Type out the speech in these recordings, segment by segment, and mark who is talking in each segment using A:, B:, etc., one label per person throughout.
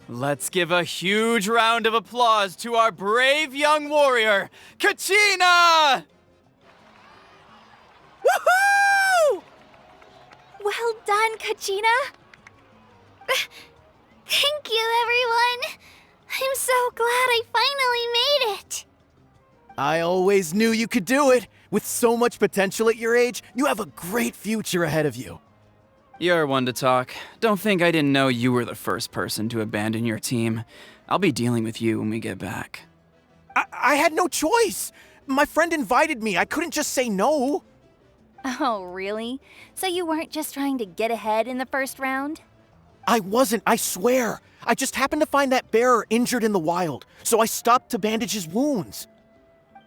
A: Let's give a huge round of applause to our brave young warrior, Kachina! Woohoo!
B: Well done, Kachina! Thank you, everyone! I'm so glad I finally made it!
C: I always knew you could do it! With so much potential at your age, you have a great future ahead of you.
A: You're one to talk. Don't think I didn't know you were the first person to abandon your team. I'll be dealing with you when we get back.
C: I had no choice! My friend invited me, I couldn't just say no!
B: Oh, really? So you weren't just trying to get ahead in the first round?
C: I wasn't, I swear! I just happened to find that bearer injured in the wild, so I stopped to bandage his wounds.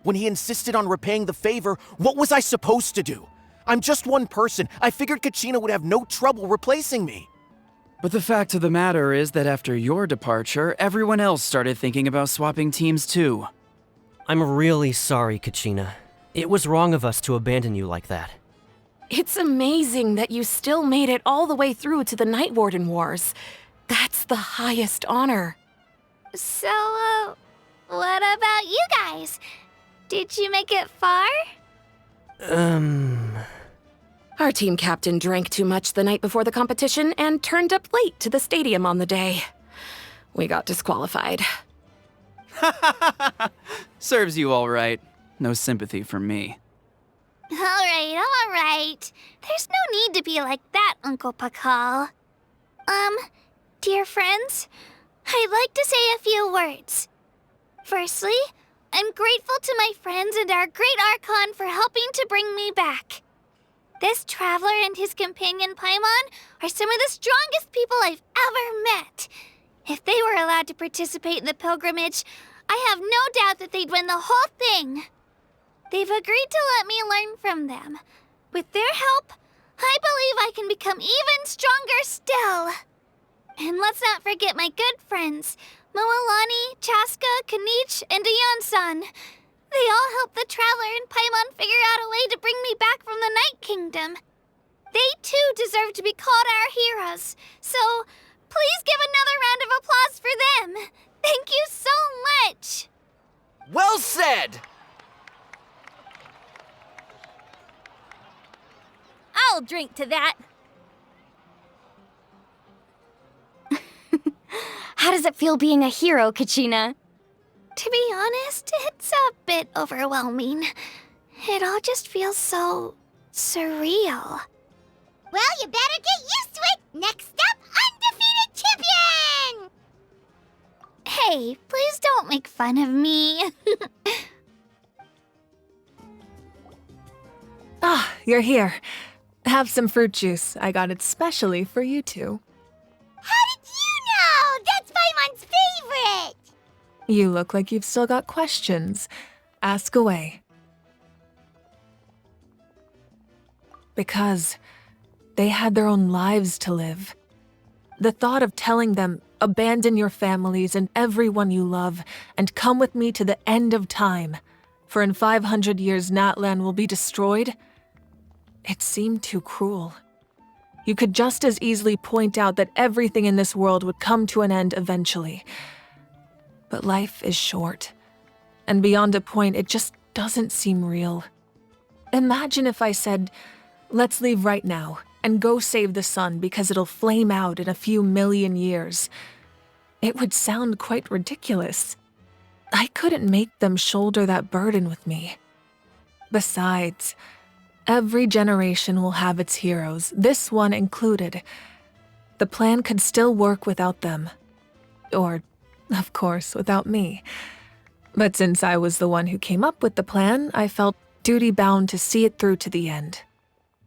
C: When he insisted on repaying the favor, what was I supposed to do? I'm just one person. I figured Kachina would have no trouble replacing me.
A: But the fact of the matter is that after your departure, everyone else started thinking about swapping teams too.
D: I'm really sorry, Kachina. It was wrong of us to abandon you like that.
E: It's amazing that you still made it all the way through to the Night Warden Wars. That's the highest honor.
B: So, what about you guys? Did you make it far?
E: Our team captain drank too much the night before the competition and turned up late to the stadium on the day. We got disqualified.
A: Serves you all right. No sympathy from me.
B: All right. There's no need to be like that, Uncle Pakal. Dear friends, I'd like to say a few words. Firstly, I'm grateful to my friends and our great Archon for helping to bring me back. This traveler and his companion Paimon are some of the strongest people I've ever met. If they were allowed to participate in the pilgrimage, I have no doubt that they'd win the whole thing. They've agreed to let me learn from them. With their help, I believe I can become even stronger still. And let's not forget my good friends, Moalani, Chaska, Kanich, and Ayan-san. They all helped the Traveler and Paimon figure out a way to bring me back from the Night Kingdom. They too deserve to be called our heroes, so please give another round of applause for them. Thank you so much!
C: Well said!
B: I'll drink to that. How does it feel being a hero, Kachina? To be honest, it's a bit overwhelming. It all just feels so surreal. Well, you better get used to it! Next up, undefeated champion! Hey, please don't make fun of me.
E: Ah, you're here. Have some fruit juice. I got it specially for you two.
B: How did you know? That's Paimon's favorite!
E: You look like you've still got questions. Ask away. Because they had their own lives to live. The thought of telling them, abandon your families and everyone you love, and come with me to the end of time, for in 500 years Natlan will be destroyed, it seemed too cruel. You could just as easily point out that everything in this world would come to an end eventually. But life is short, and beyond a point, it just doesn't seem real. Imagine if I said, let's leave right now, and go save the sun because it'll flame out in a few million years. It would sound quite ridiculous. I couldn't make them shoulder that burden with me. Besides, every generation will have its heroes, this one included. The plan could still work without them. Or, of course, without me. But since I was the one who came up with the plan, I felt duty-bound to see it through to the end.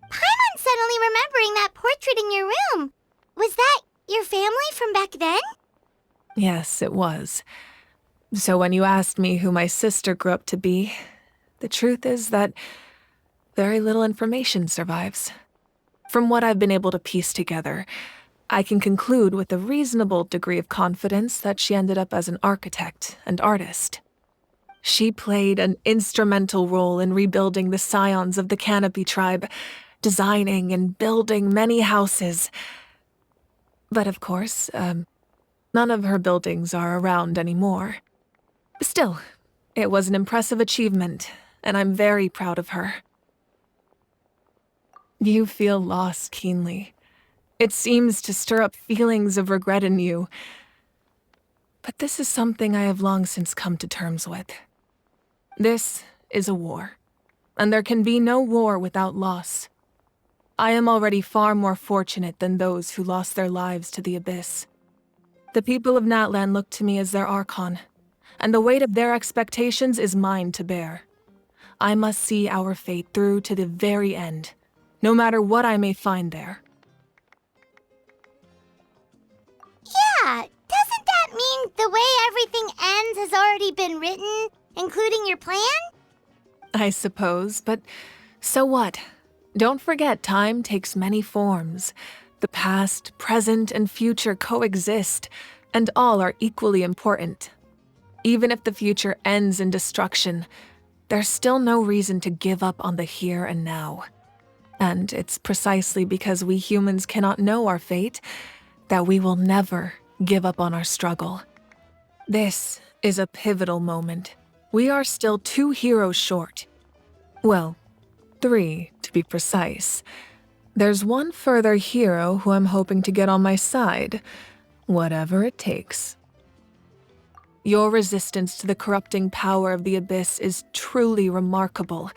B: Paimon's suddenly remembering that portrait in your room. Was that your family from back then?
E: Yes, it was. So when you asked me who my sister grew up to be, the truth is that very little information survives. From what I've been able to piece together, I can conclude with a reasonable degree of confidence that she ended up as an architect and artist. She played an instrumental role in rebuilding the scions of the Canopy tribe, designing and building many houses. But of course, None of her buildings are around anymore. Still, it was an impressive achievement, and I'm very proud of her. You feel loss keenly. It seems to stir up feelings of regret in you. But this is something I have long since come to terms with. This is a war, and there can be no war without loss. I am already far more fortunate than those who lost their lives to the Abyss. The people of Natlan look to me as their Archon, and the weight of their expectations is mine to bear. I must see our fate through to the very end, no matter what I may find there.
B: Yeah, doesn't that mean the way everything ends has already been written, including your plan?
E: I suppose, but so what? Don't forget, time takes many forms. The past, present, and future coexist, and all are equally important. Even if the future ends in destruction, there's still no reason to give up on the here and now. And it's precisely because we humans cannot know our fate that we will never give up on our struggle. This is a pivotal moment. We are still 2 heroes short. Well, 3 to be precise. There's one further hero who I'm hoping to get on my side, whatever it takes. Your resistance to the corrupting power of the Abyss is truly remarkable.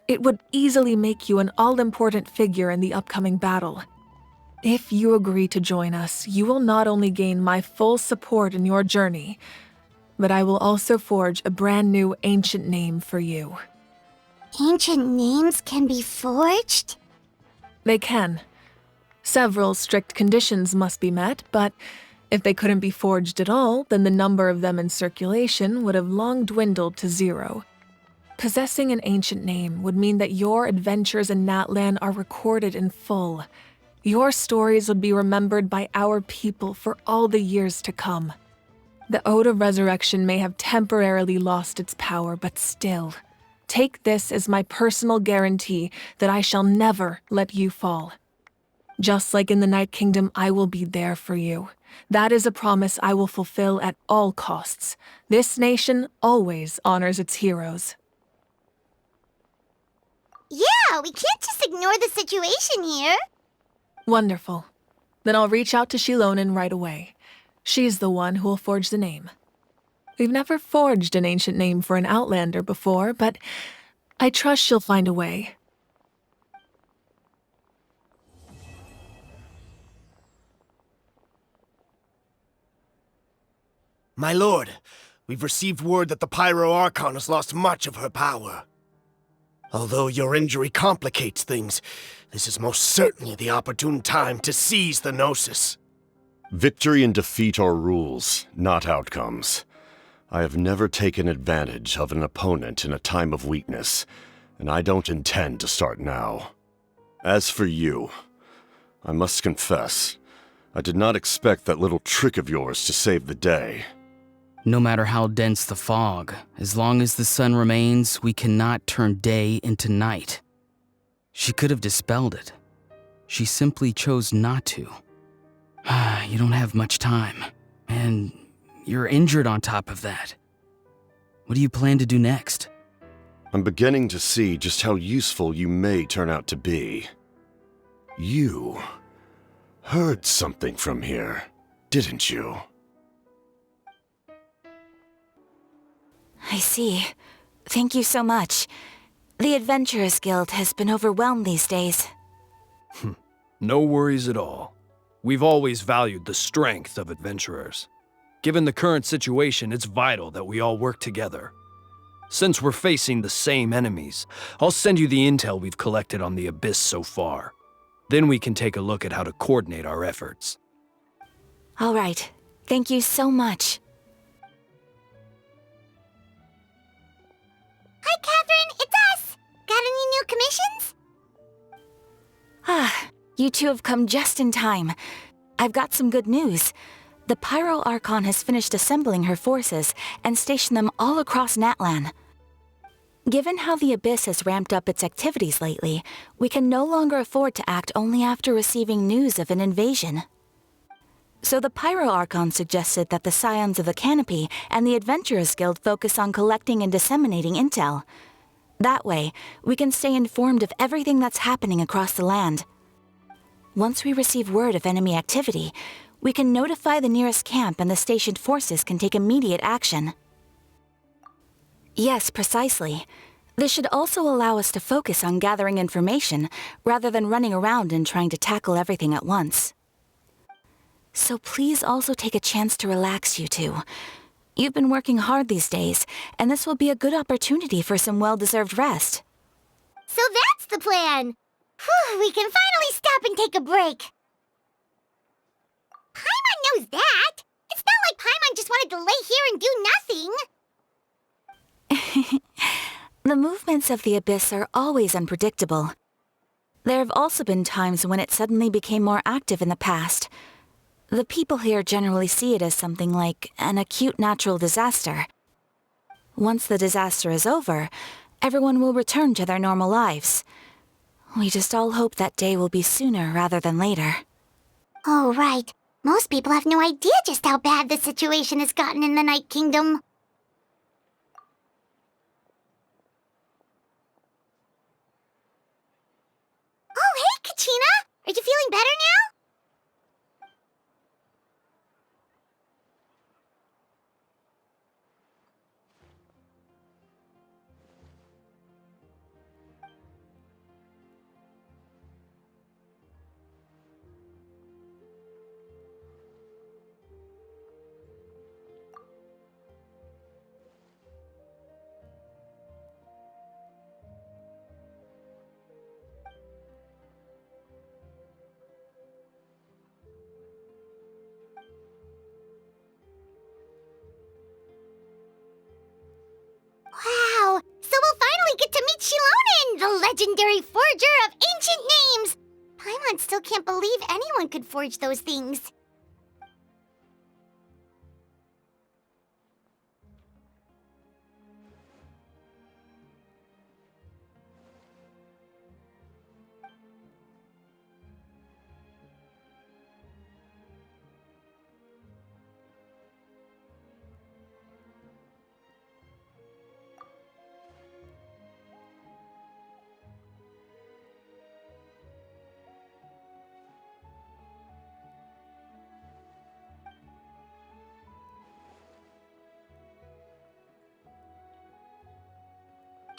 E: It would easily make you an all-important figure in the upcoming battle. If you agree to join us, you will not only gain my full support in your journey, but I will also forge a brand new ancient name for you.
B: Ancient names can be forged?
E: They can. Several strict conditions must be met, but if they couldn't be forged at all, then the number of them in circulation would have long dwindled to 0. Possessing an ancient name would mean that your adventures in Natlan are recorded in full. Your stories would be remembered by our people for all the years to come. The Ode of Resurrection may have temporarily lost its power, but still, take this as my personal guarantee that I shall never let you fall. Just like in the Night Kingdom, I will be there for you. That is a promise I will fulfill at all costs. This nation always honors its heroes.
B: Yeah, we can't just ignore the situation here.
E: Wonderful. Then I'll reach out to Shilonen right away. She's the one who will forge the name. We've never forged an ancient name for an Outlander before, but I trust she'll find a way.
F: My lord, we've received word that the Pyro Archon has lost much of her power. Although your injury complicates things, this is most certainly the opportune time to seize the Gnosis.
G: Victory and defeat are rules, not outcomes. I have never taken advantage of an opponent in a time of weakness, and I don't intend to start now. As for you, I must confess, I did not expect that little trick of yours to save the day.
H: No matter how dense the fog, as long as the sun remains, we cannot turn day into night. She could have dispelled it. She simply chose not to. You don't have much time, and you're injured on top of that. What do you plan to do next?
G: I'm beginning to see just how useful you may turn out to be. You heard something from here, didn't you?
I: I see. Thank you so much. The Adventurers Guild has been overwhelmed these days.
J: No worries at all. We've always valued the strength of adventurers. Given the current situation, it's vital that we all work together. Since we're facing the same enemies, I'll send you the intel we've collected on the Abyss so far. Then we can take a look at how to coordinate our efforts.
I: All right. Thank you so much.
B: Hi, Catherine, it's us! Got any new commissions?
I: You two have come just in time. I've got some good news. The Pyro Archon has finished assembling her forces and stationed them all across Natlan. Given how the Abyss has ramped up its activities lately, we can no longer afford to act only after receiving news of an invasion. So the Pyro Archon suggested that the Scions of the Canopy and the Adventurers Guild focus on collecting and disseminating intel. That way, we can stay informed of everything that's happening across the land. Once we receive word of enemy activity, we can notify the nearest camp and the stationed forces can take immediate action. Yes, precisely. This should also allow us to focus on gathering information rather than running around and trying to tackle everything at once. So please also take a chance to relax, you two. You've been working hard these days, and this will be a good opportunity for some well-deserved rest.
B: So that's the plan! Whew, we can finally stop and take a break! Paimon knows that! It's not like Paimon just wanted to lay here and do nothing!
I: The movements of the Abyss are always unpredictable. There have also been times when it suddenly became more active in the past. The people here generally see it as something like an acute natural disaster. Once the disaster is over, everyone will return to their normal lives. We just all hope that day will be sooner rather than later.
B: Oh, right. Most people have no idea just how bad the situation has gotten in the Night Kingdom. Oh, hey, Kachina! Are you feeling better now? Wow! So we'll finally get to meet Shilonen, the legendary forger of ancient names! Paimon still can't believe anyone could forge those things.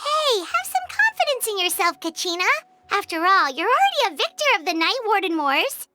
B: Hey, have some confidence in yourself, Kachina. After all, you're already a victor of the Night Warden Wars.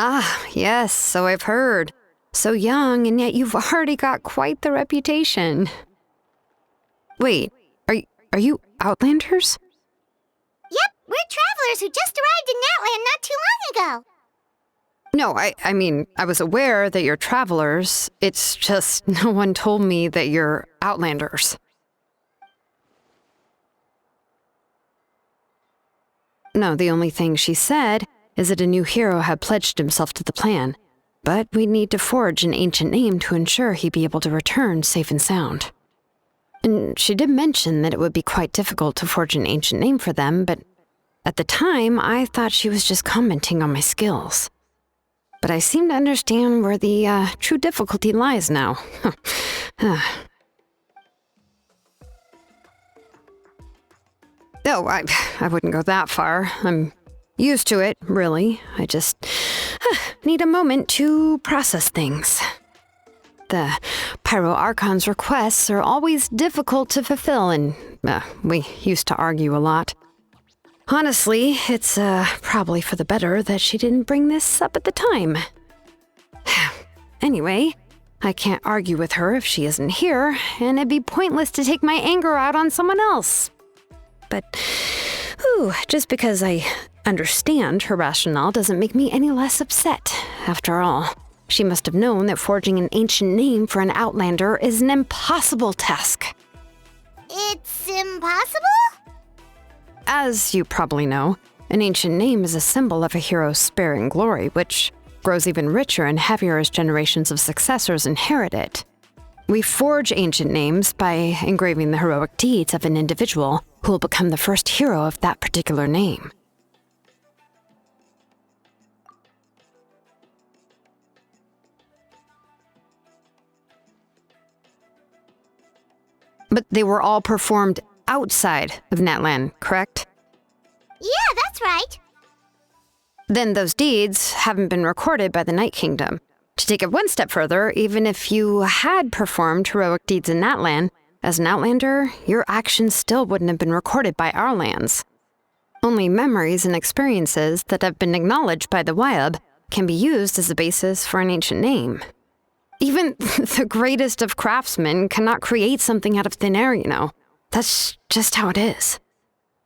K: Ah, yes, so I've heard. So young, and yet you've already got quite the reputation. Wait, are you Outlanders?
B: Yep, we're travelers who just arrived in Natland not too long ago.
K: No, I mean, I was aware that you're travelers. It's just no one told me that you're Outlanders. No, the only thing she said is that a new hero had pledged himself to the plan, but we'd need to forge an ancient name to ensure he'd be able to return safe and sound. And she did mention that it would be quite difficult to forge an ancient name for them, but at the time, I thought she was just commenting on my skills. But I seem to understand where the true difficulty lies now. Oh, I wouldn't go that far. I'm used to it, really. I just need a moment to process things. The Pyro Archon's requests are always difficult to fulfill, and we used to argue a lot. Honestly, it's probably for the better that she didn't bring this up at the time. Anyway, I can't argue with her if she isn't here, and it'd be pointless to take my anger out on someone else. but just because I understand her rationale doesn't make me any less upset. After all, she must have known that forging an ancient name for an outlander is an impossible task.
B: It's impossible?
K: As you probably know, an ancient name is a symbol of a hero's spirit and glory, which grows even richer and heavier as generations of successors inherit it. We forge ancient names by engraving the heroic deeds of an individual who will become the first hero of that particular name. But they were all performed outside of Natlan, correct?
B: Yeah, that's right.
K: Then those deeds haven't been recorded by the Night Kingdom. To take it one step further, even if you had performed heroic deeds in Natlan, as an outlander, your actions still wouldn't have been recorded by our lands. Only memories and experiences that have been acknowledged by the YYYYY can be used as a basis for an ancient name. Even the greatest of craftsmen cannot create something out of thin air, you know. That's just how it is.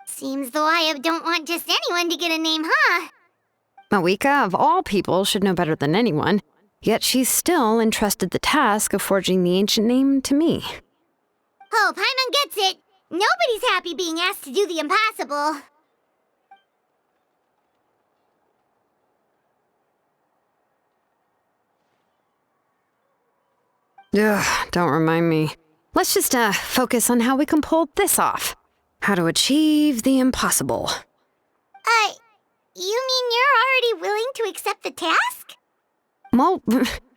B: Seems the YYYYY don't want just anyone to get a name, huh?
K: MYYYYY, of all people, should know better than anyone, yet she's still entrusted the task of forging the ancient name to me.
B: Oh, Paimon gets it. Nobody's happy being asked to do the impossible.
K: Ugh, don't remind me. Let's just focus on how we can pull this off. How to achieve the impossible.
B: You mean you're already willing to accept the task?
K: Well,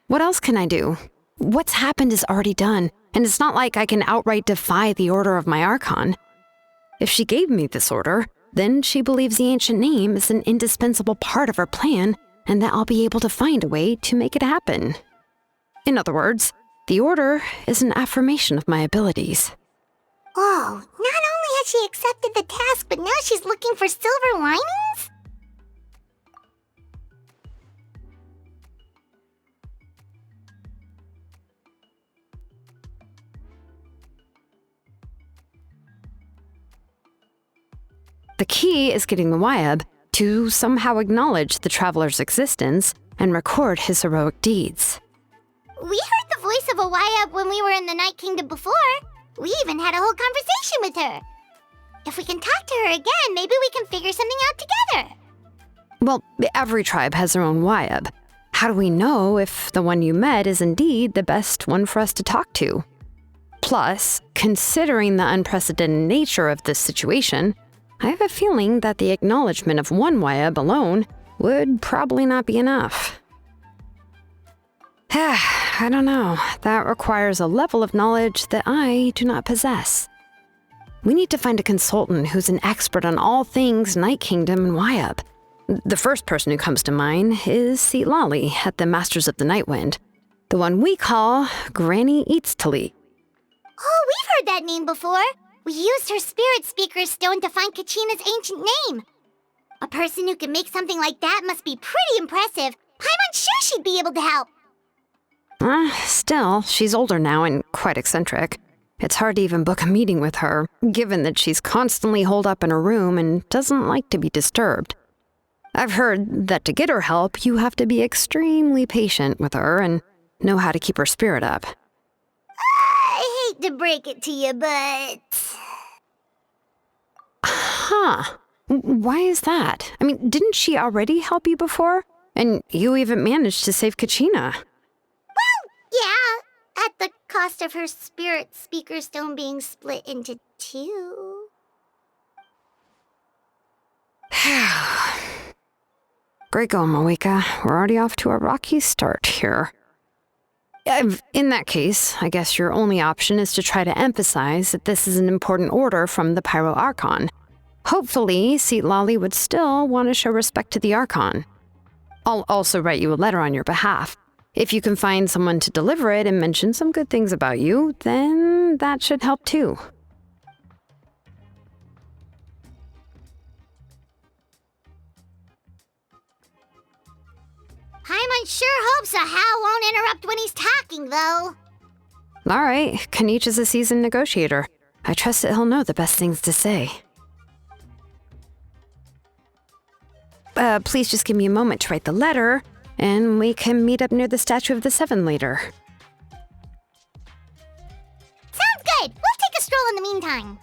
K: what else can I do? What's happened is already done, and it's not like I can outright defy the order of my Archon. If she gave me this order, then she believes the ancient name is an indispensable part of her plan, and that I'll be able to find a way to make it happen. In other words, the order is an affirmation of my abilities.
B: Whoa, not only has she accepted the task, but now she's looking for silver linings?
K: The key is getting the YYYYY to somehow acknowledge the traveler's existence and record his heroic deeds.
B: We heard the voice of a YYYYY when we were in the Night Kingdom before. We even had a whole conversation with her. If we can talk to her again, maybe we can figure something out together.
K: Well, every tribe has their own YYYYY. How do we know if the one you met is indeed the best one for us to talk to? Plus, considering the unprecedented nature of this situation, I have a feeling that the acknowledgement of one YYYYY alone would probably not be enough. I don't know. That requires a level of knowledge that I do not possess. We need to find a consultant who's an expert on all things Night Kingdom and YYYYY. The first person who comes to mind is Lali at the Masters of the Nightwind, the one we call Granny Eatstali.
B: Oh, we've heard that name before. We used her Spirit Speaker's Stone to find Kachina's ancient name. A person who can make something like that must be pretty impressive. I'm sure she'd be able to help.
K: Still, she's older now and quite eccentric. It's hard to even book a meeting with her, given that she's constantly holed up in her room and doesn't like to be disturbed. I've heard that to get her help, you have to be extremely patient with her and know how to keep her spirit up.
B: I hate to break it to you, but...
K: Huh. Why is that? I mean, didn't she already help you before? And you even managed to save Kachina.
B: Yeah, at the cost of her Spirit Speaker Stone being split into two.
K: Great going, MYYYYY. We're already off to a rocky start here. In that case, I guess your only option is to try to emphasize that this is an important order from the Pyro Archon. Hopefully, Lali would still want to show respect to the Archon. I'll also write you a letter on your behalf. If you can find someone to deliver it and mention some good things about you, then that should help too.
B: Paimon sure hopes a Hal won't interrupt when he's talking, though.
K: All right, Kaniche is a seasoned negotiator. I trust that he'll know the best things to say. Please just give me a moment to write the letter, and we can meet up near the statue of the Seven later.
B: Sounds good. We'll take a stroll in the meantime.